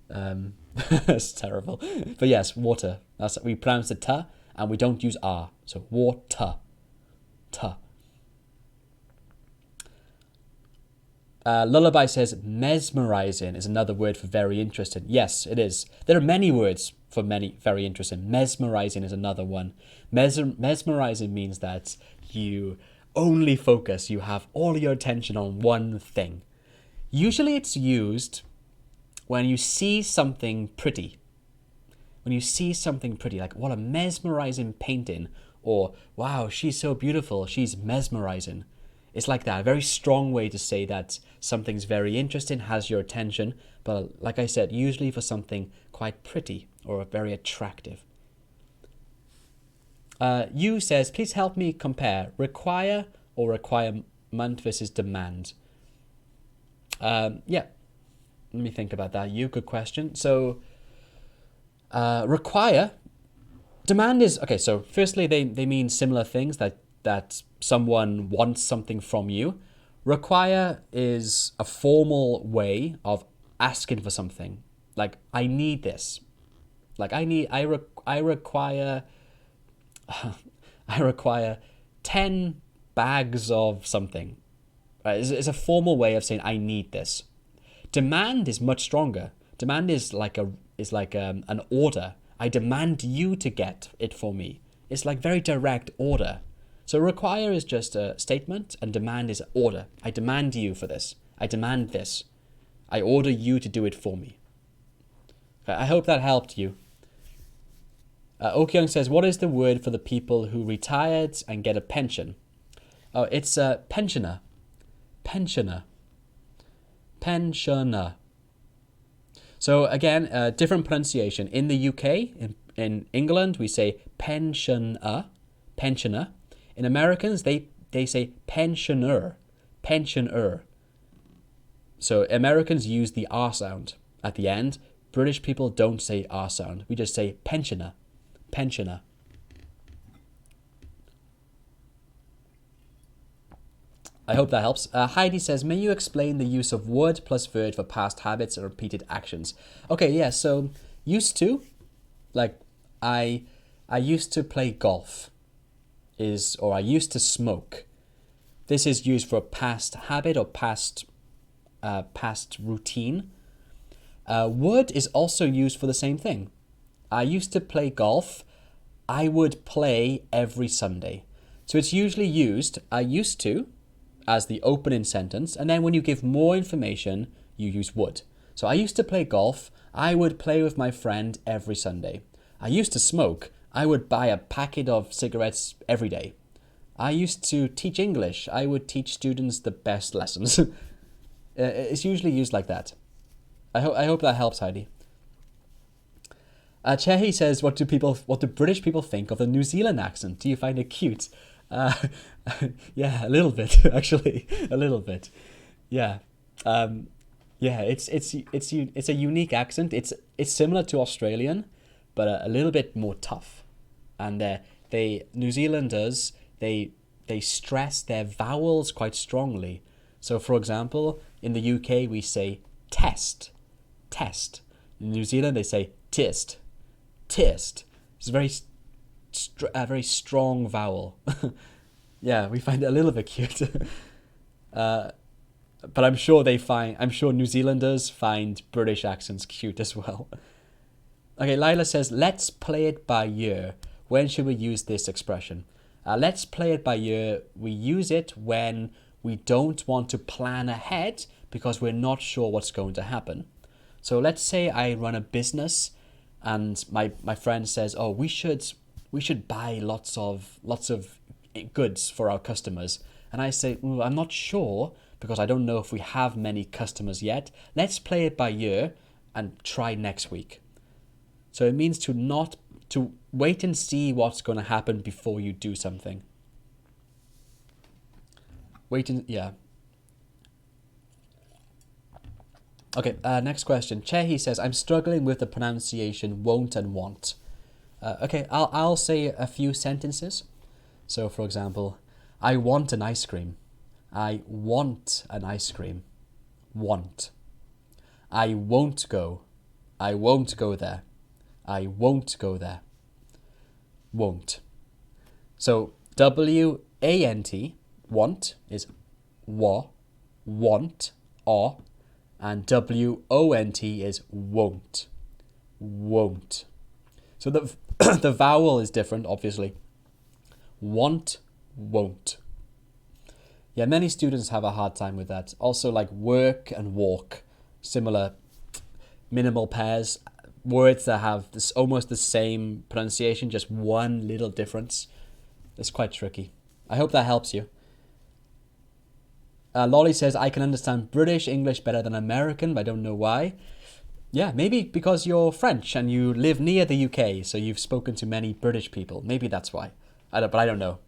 It's terrible. But yes, water. We pronounce the ta and we don't use r. So water, ta. Lullaby says mesmerizing is another word for very interesting. Yes, it is. There are many words for very interesting. Mesmerizing is another one. Mesmerizing means that you only focus, you have all your attention on one thing. Usually it's used when you see something pretty. When you see something pretty, like what a mesmerizing painting, or wow, she's so beautiful, she's mesmerizing. It's like that, a very strong way to say that something's very interesting, has your attention, but like I said, usually for something quite pretty or very attractive. You says, please help me compare require or requirement versus demand. Yeah, let me think about that. Good question. So require, demand is, okay, so firstly, they mean similar things, that someone wants something from you. Require is a formal way of asking for something. Like, I need this. Like, I require I require 10 bags of something. It's a formal way of saying I need this. Demand is much stronger. Demand is like an order. I demand you to get it for me. It's like very direct order. So require is just a statement, and demand is order. I demand you for this. I demand this. I order you to do it for me. I hope that helped you. Okyung says, what is the word for the people who retired and get a pension? Oh, it's a pensioner. Pensioner. Pensioner. So again, different pronunciation. In the UK, in England, we say pensioner. Pensioner. In Americans, they say pensioner. Pensioner. So Americans use the R sound at the end. British people don't say R sound. We just say pensioner. Pensioner. I hope that helps. Heidi says, may you explain the use of would plus verb for past habits and repeated actions? Okay, yeah, so used to, like I used to play golf, or I used to smoke. This is used for a past habit or past routine. Would is also used for the same thing. I used to play golf. I would play every Sunday. So it's usually used, I used to, as the opening sentence, and then when you give more information, you use would. So I used to play golf. I would play with my friend every Sunday. I used to smoke. I would buy a packet of cigarettes every day. I used to teach English. I would teach students the best lessons. It's usually used like that. I hope that helps, Heidi. Chehi says, what do British people think of the New Zealand accent? Do you find it cute? Yeah, a little bit, actually, a little bit. Yeah, yeah. It's a unique accent. It's similar to Australian, but a little bit more tough. And New Zealanders they stress their vowels quite strongly. So, for example, in the UK we say test, test. In New Zealand they say tist, tist. It's a very strong vowel. Yeah, we find it a little bit cute. But I'm sure New Zealanders find British accents cute as well. Okay, Lila says, let's play it by ear. When should we use this expression? Let's play it by ear. We use it when we don't want to plan ahead because we're not sure what's going to happen. So let's say I run a business and my friend says, oh, we should buy lots of goods for our customers. And I say, I'm not sure because I don't know if we have many customers yet. Let's play it by ear and try next week. So it means to wait and see what's going to happen before you do something. Yeah. Okay, next question. Chehi says, I'm struggling with the pronunciation won't and want. Okay, I'll say a few sentences. So, for example, I want an ice cream. I want an ice cream. Want. I won't go. I won't go there. I won't go there. Won't. So, W-A-N-T, want, is wa, want, or, and W-O-N-T is won't. Won't. So the vowel is different, obviously. Want, won't. Yeah, many students have a hard time with that. Also, like work and walk, similar minimal pairs. Words that have almost the same pronunciation, just one little difference. It's quite tricky. I hope that helps you. Lolly says, I can understand British English better than American, but I don't know why. Yeah, maybe because you're French and you live near the UK, so you've spoken to many British people. Maybe that's why. But I don't know.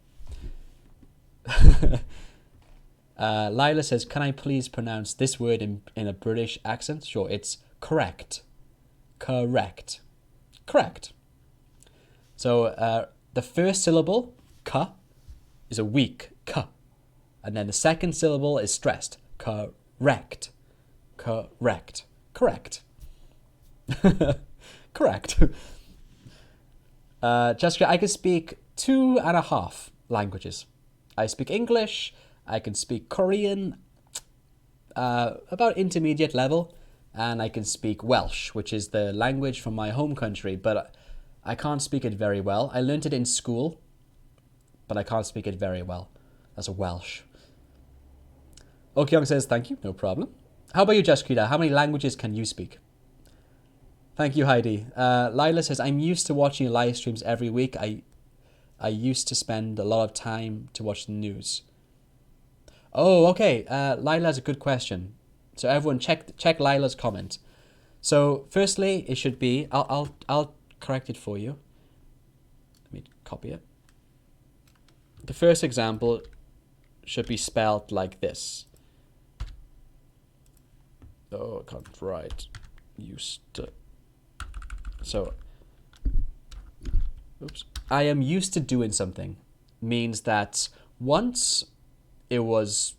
Lila says, can I please pronounce this word in a British accent? Sure, it's correct. Correct. Correct. So the first syllable, ka, is a weak ka. And then the second syllable is stressed. Correct. Correct. Correct. Correct. Jessica, I can speak 2.5 languages. I speak English, I can speak Korean, about intermediate level, and I can speak Welsh, which is the language from my home country, but I can't speak it very well. I learned it in school, but I can't speak it very well. That's a Welsh. Okyong says, thank you, no problem. How about you, Jessica? How many languages can you speak? Thank you, Heidi. Lila says, I'm used to watching live streams every week. I used to spend a lot of time to watch the news. Oh, okay. Lila has a good question. So everyone check Lila's comment. So firstly, it should be, I'll correct it for you. Let me copy it. The first example should be spelled like this. Oh, I can't write. Used to. So, oops. I am used to doing something means that once it was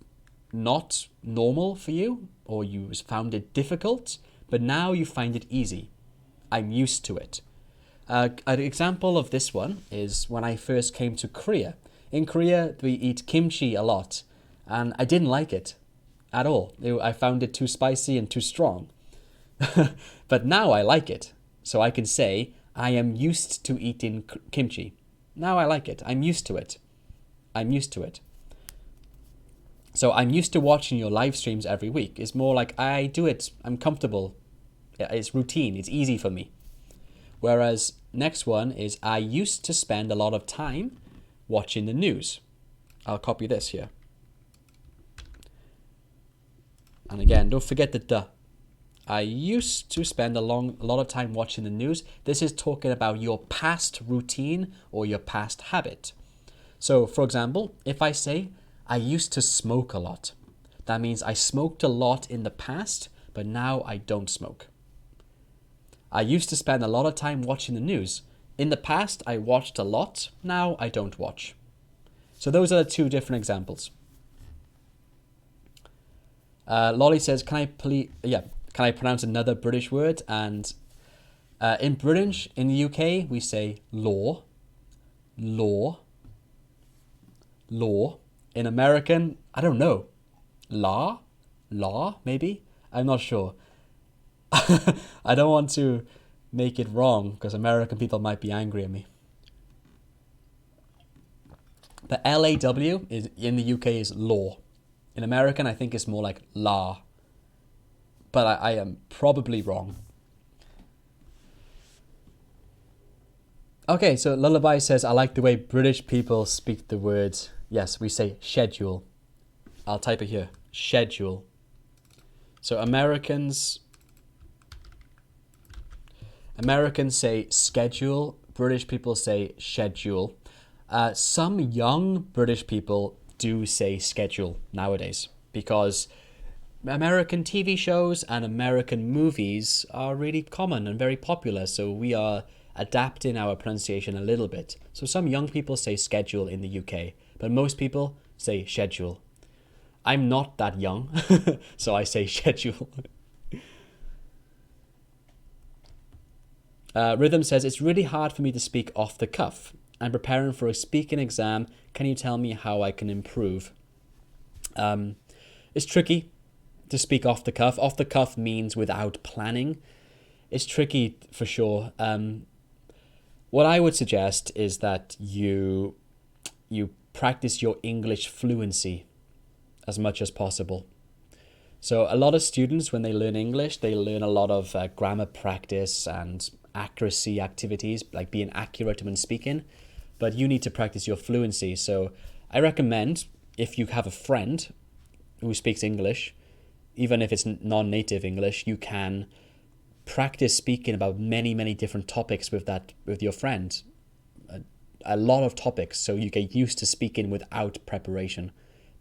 not normal for you, or you found it difficult, but now you find it easy. I'm used to it. An example of this one is when I first came to Korea. In Korea, we eat kimchi a lot, and I didn't like it at all. I found it too spicy and too strong. But now I like it. So I can say, I am used to eating kimchi. Now I like it. I'm used to it. I'm used to it. So I'm used to watching your live streams every week. It's more like I do it. I'm comfortable. It's routine. It's easy for me. Whereas next one is I used to spend a lot of time watching the news. I'll copy this here. And again, don't forget the duh. I used to spend a lot of time watching the news. This is talking about your past routine or your past habit. So, for example, if I say, I used to smoke a lot, that means I smoked a lot in the past, but now I don't smoke. I used to spend a lot of time watching the news. In the past, I watched a lot. Now I don't watch. So those are the two different examples. Lolly says, can I pronounce another British word? And in British, in the UK, we say law, law, law. In American, I don't know. Law, maybe? I'm not sure. I don't want to make it wrong because American people might be angry at me. The LAW is in the UK is law. In American, I think it's more like law. But I am probably wrong. Okay, so Lullaby says, I like the way British people speak the words. Yes, we say schedule. I'll type it here. Schedule. So Americans say schedule. British people say schedule. Some young British people do say schedule nowadays because American TV shows and American movies are really common and very popular, so we are adapting our pronunciation a little bit. So some young people say schedule in the UK, but most people say schedule. I'm not that young, so I say schedule. Rhythm says, it's really hard for me to speak off the cuff. I'm preparing for a speaking exam. Can you tell me how I can improve? It's tricky to speak off the cuff. Off the cuff means without planning. It's tricky for sure. What I would suggest is that you practice your English fluency as much as possible. So a lot of students, when they learn English, they learn a lot of grammar practice and accuracy activities, like being accurate when speaking, but you need to practice your fluency. So I recommend, if you have a friend, who speaks English, even if it's non-native English, you can practice speaking about many different topics with your friend. A lot of topics, so you get used to speaking without preparation.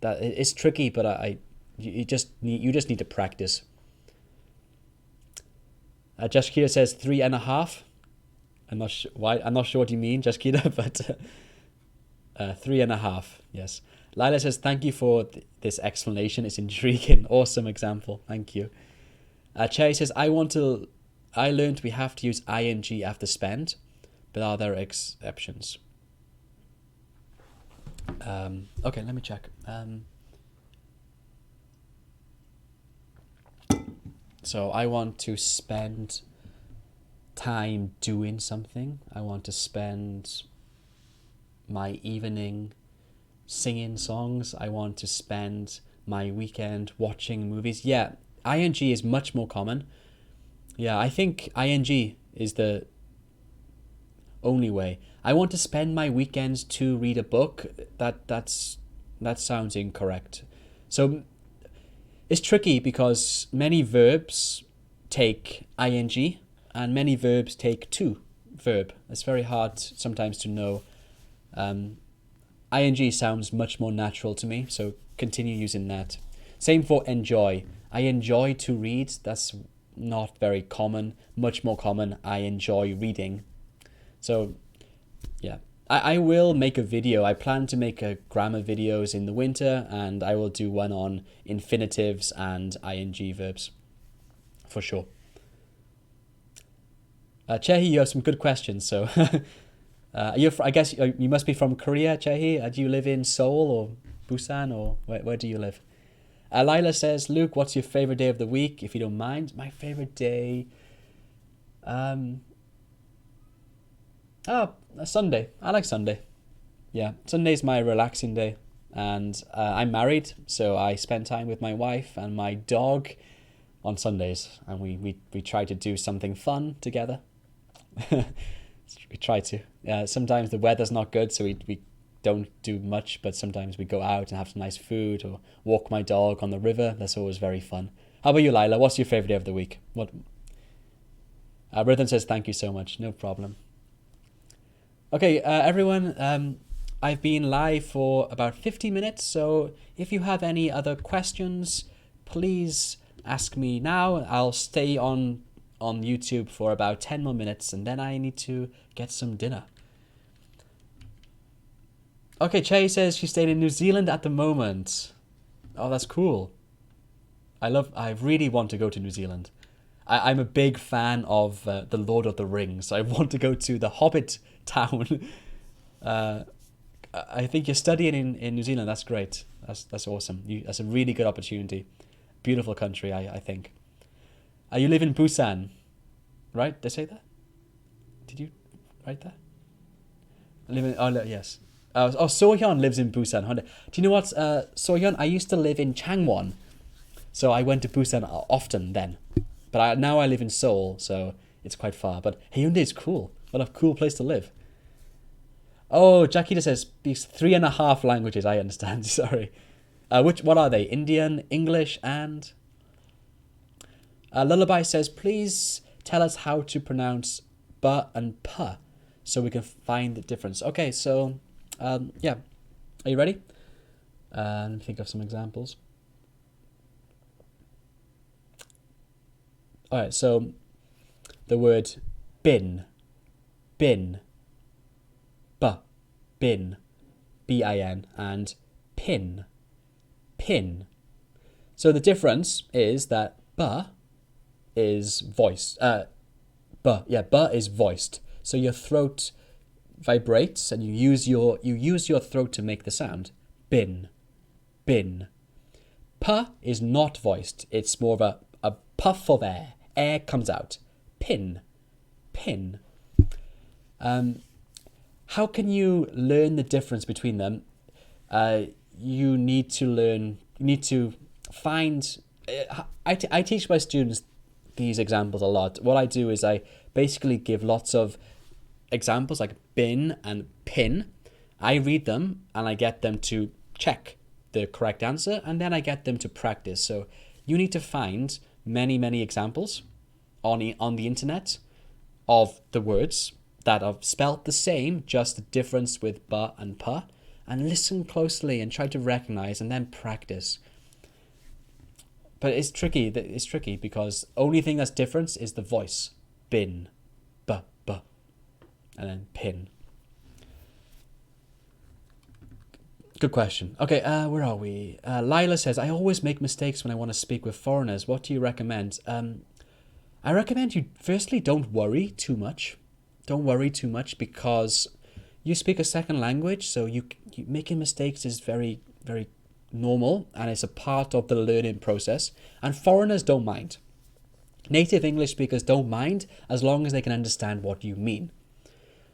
That it's tricky, but you just need to practice. Jashkira says 3.5. I'm not sure why. I'm not sure what you mean, Jashkira, but 3.5. Yes. Lila says thank you for this explanation. It's intriguing. Awesome example. Thank you. Cherry says I learned we have to use ing after spend, but are there exceptions? Okay, let me check. So I want to spend time doing something. I want to spend my evening singing songs. I want to spend my weekend watching movies. Yeah, ing is much more common. Yeah, I think ing is the only way. I want to spend my weekends to read a book. That sounds incorrect. So it's tricky because many verbs take ing and many verbs take to verb. It's very hard sometimes to know. Ing sounds much more natural to me, so continue using that. Same for enjoy. I enjoy to read. That's not very common. Much more common, I enjoy reading. So yeah, I will make a video. I plan to make a grammar videos in the winter, and I will do one on infinitives and ing verbs for sure. Chehi, you have some good questions. So I guess you must be from Korea, Chehi. Do you live in Seoul or Busan, or where do you live? Lila says, Luke, what's your favorite day of the week, if you don't mind? My favorite day, Sunday. I like Sunday. Yeah, Sunday's my relaxing day, and I'm married, so I spend time with my wife and my dog on Sundays, and we try to do something fun together. We try to. Sometimes the weather's not good, so we don't do much, but sometimes we go out and have some nice food or walk my dog on the river. That's always very fun. How about you, Lila? What's your favorite day of the week? What? Rhythm says thank you so much. No problem. Okay, everyone, I've been live for about 50 minutes, so if you have any other questions, please ask me now. I'll stay on YouTube for about 10 more minutes, and then I need to get some dinner. Okay, Che says she's staying in New Zealand at the moment. Oh, that's cool. I really want to go to New Zealand. I'm a big fan of The Lord of the Rings. I want to go to the Hobbit town. I think you're studying in New Zealand. That's great. That's awesome. That's a really good opportunity. Beautiful country, I think. You live in Busan, right? Did I say that? Did you write that? Yes. Sohyun lives in Busan. Do you know what, Sohyun? I used to live in Changwon, so I went to Busan often then. But now I live in Seoul, so it's quite far. But Hyundai is cool. What a cool place to live. Oh, Jakita says speaks 3.5 languages. I understand. Sorry. What are they? Indian, English, and Lullaby says, please tell us how to pronounce ba and pa, so we can find the difference. Okay, so yeah, are you ready? Let me think of some examples. All right, so the word bin, bin, bin, bin, and pin, pin. So the difference is that ba is voiced. Ba is voiced. So your throat vibrates, and you use your throat to make the sound. Bin, bin. Pa is not voiced. It's more of a puff of air. Air comes out. Pin, pin. How can you learn the difference between them? You need to find. I teach my students these examples a lot. What I do is I basically give lots of examples like bin and pin. I read them and I get them to check the correct answer, and then I get them to practice. So you need to find many, many examples on the internet of the words that are spelt the same, just the difference with ba and pa, and listen closely and try to recognize and then practice. But it's tricky. It's tricky because only thing that's different is the voice. Bin, ba, and then pin. Good question. Okay, where are we? Lila says, I always make mistakes when I want to speak with foreigners. What do you recommend? I recommend you, firstly, don't worry too much. Don't worry too much because you speak a second language, so you making mistakes is very, very normal, and it's a part of the learning process. And foreigners don't mind. Native English speakers don't mind as long as they can understand what you mean.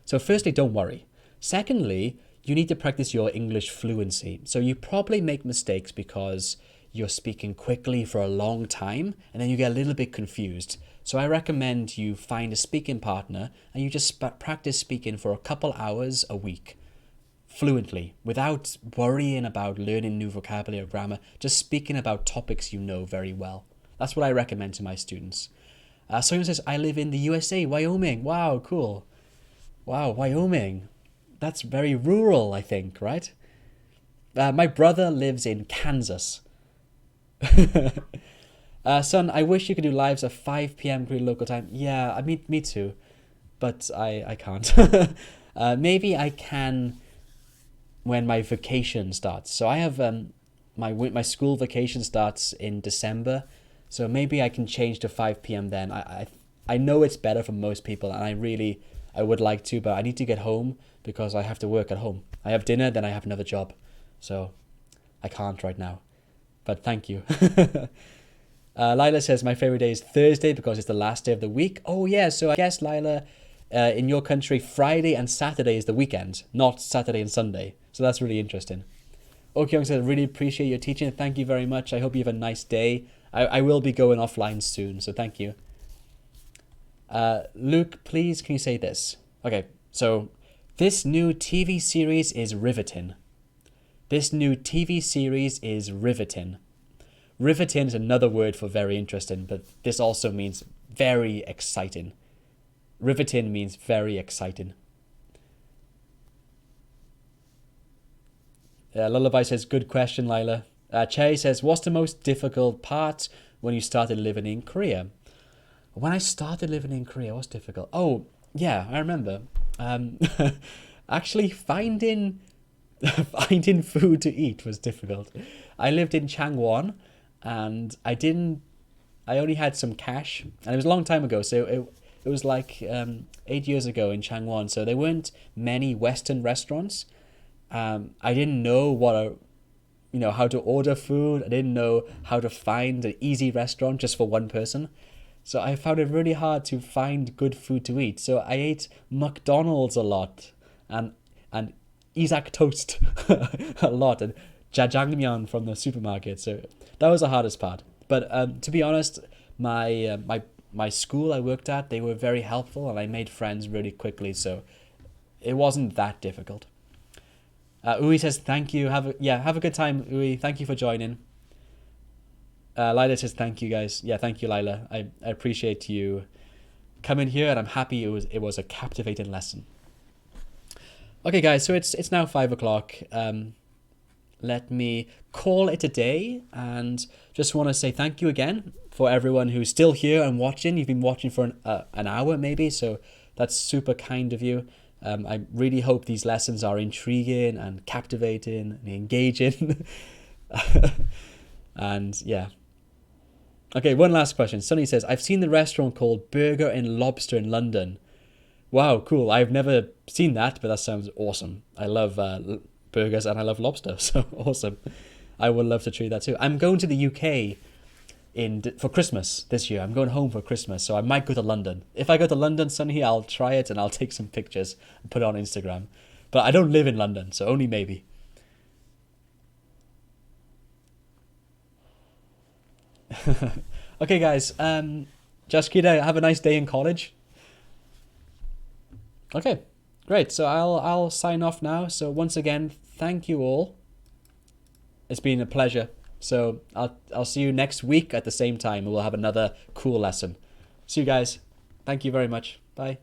So firstly, don't worry. Secondly, you need to practice your English fluency. So you probably make mistakes because you're speaking quickly for a long time and then you get a little bit confused. So I recommend you find a speaking partner and you just practice speaking for a couple hours a week fluently without worrying about learning new vocabulary or grammar, just speaking about topics you know very well. That's what I recommend to my students. Someone says, I live in the USA, Wyoming. Wow, cool. Wow, Wyoming. That's very rural, I think, right? My brother lives in Kansas. Son, I wish you could do lives at 5 p.m. Korean local time. Yeah, I mean, me too. But I can't. Maybe I can when my vacation starts. So I have my school vacation starts in December. So maybe I can change to 5 p.m. then. I know it's better for most people, and I would like to, but I need to get home because I have to work at home. I have dinner, then I have another job. So I can't right now. But thank you. Lila says, my favorite day is Thursday because it's the last day of the week. Oh, yeah. So I guess, Lila, in your country, Friday and Saturday is the weekend, not Saturday and Sunday. So that's really interesting. Okyong says, really appreciate your teaching. Thank you very much. I hope you have a nice day. I will be going offline soon, so thank you. Luke, please, can you say this? Okay, so this new TV series is riveting. This new TV series is riveting. Riveting is another word for very interesting, but this also means very exciting. Riveting means very exciting. Lullaby says, good question, Lila. Che says, what's the most difficult part when you started living in Korea? When I started living in Korea, what's difficult? Oh, yeah, I remember. Actually, finding food to eat was difficult. I lived in Changwon, and I only had some cash, and it was a long time ago, so it was like 8 years ago in Changwon, so there weren't many Western restaurants. I didn't know how to order food. I didn't know how to find an easy restaurant just for one person. So I found it really hard to find good food to eat. So I ate McDonald's a lot and Isaac toast a lot and jjajangmyeon from the supermarket. So that was the hardest part. But to be honest, my school I worked at, they were very helpful and I made friends really quickly. So it wasn't that difficult. Ui says, thank you. Have a good time, Ui. Thank you for joining. Lila says, thank you, guys. Yeah, thank you, Lila. I appreciate you coming here, and I'm happy it was a captivating lesson. Okay, guys, so it's now 5 o'clock. Let me call it a day, and just want to say thank you again for everyone who's still here and watching. You've been watching for an hour, maybe, so that's super kind of you. I really hope these lessons are intriguing and captivating and engaging. And yeah. Okay, one last question. Sunny says, I've seen the restaurant called Burger and Lobster in London. Wow, cool. I've never seen that, but that sounds awesome. I love burgers and I love lobster, so awesome. I would love to try that too. I'm going to the UK for Christmas this year. I'm going home for Christmas, so I might go to London. If I go to London, Sunny, I'll try it and I'll take some pictures and put it on Instagram. But I don't live in London, so only maybe. Okay, guys. Jaskita, have a nice day in college. Okay, great. So I'll sign off now. So once again, thank you all. It's been a pleasure. So I'll see you next week at the same time, and we'll have another cool lesson. See you guys. Thank you very much. Bye.